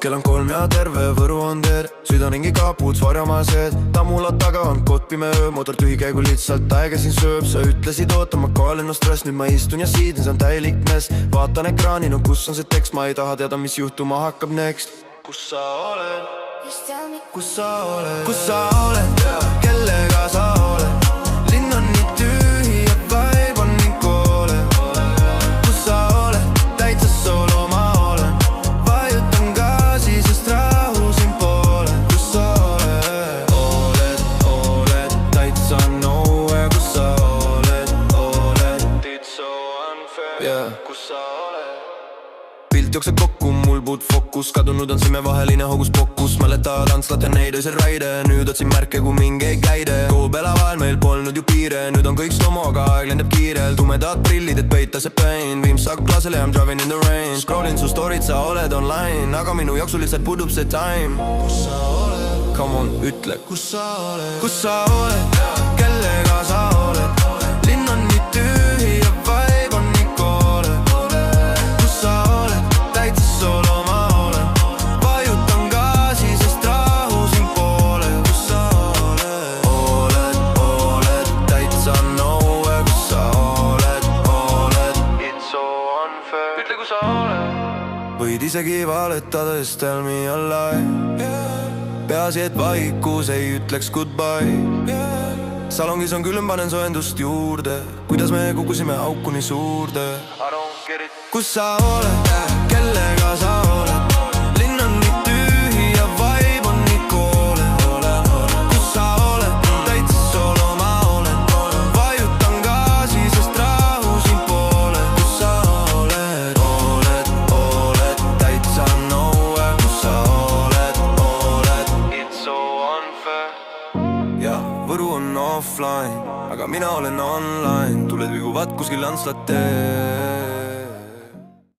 kell on 3 ja terve Võru on teed. Südaringi kapuuts varjamased, tammula taga on kott pime öö. Motor tühi käigu lihtsalt aega siin sööb. Sa ütlesid oota, ma kaalen no stress. Nüüd ma istun ja siidin, see on täielik mess. Vaatan ekraani, no kus on see tekst. Ma ei taha teada, mis juhtuma hakkab next. Kus sa oled? Kus sa oled? Kus sa oled? Kellega sa oled? Linn on nii tühi ja vibe on nii koole. Kus sa oled? Täitsa solo ma olen. Vajutan gaasi, sest rahu siin poole. Kus sa oled? Oled, täitsa nowhere. Kus sa oled? It's so unfair. Kus sa oled? Pilt jookseb kokku, mul puud fokus. Kadunud on simevaheline hogus pokus. Mäletad Antslat ja neid öösel raide. Nüüd otsin märke kui mingeid käide. Koobela vahel meil polnud ju piire. Nüüd on kõik slomo, aga aeg lendab kiirelt. Tumedad prillid, et peita see pain. Viims saab klaasele, I m driving in the rain. Scrollin su story'd, sa oled online. Aga minu jooksul lihtsalt puudub see time. Kus sa oled? Come on, ütle, kus sa oled? Kus sa oled? Kellega sa oled? Linn on nii tühi ja vibe on nii koole. Kus sa oled? Täitsa solo ma olen. Vajutan gaasi, sest rahu siin poole. Kus sa oled? Oled, täitsa nowhere. Kus sa oled? It's so unfair. Ütle, kus sa oled? Võid isegi valetada, just tell me a lie. Peaasi, et vaikus ei ütleks goodbye. Salongis on külm, panen soojendust juurde. Kuidas me kukkusime auku nii suurde? Kus sa oled? Kellega sa oled? Linn on nii tühi ja vibe on nii koole. Kus sa oled? Täitsa solo ma olen. Vajutan gaasi, sest rahu siin poole. Kus sa oled? Oled, täitsa nowhere. Kus sa oled? It's so unfair. Ja Võru on offline, aga mina olen online. Tuled viguvad kuskil Antslat tee.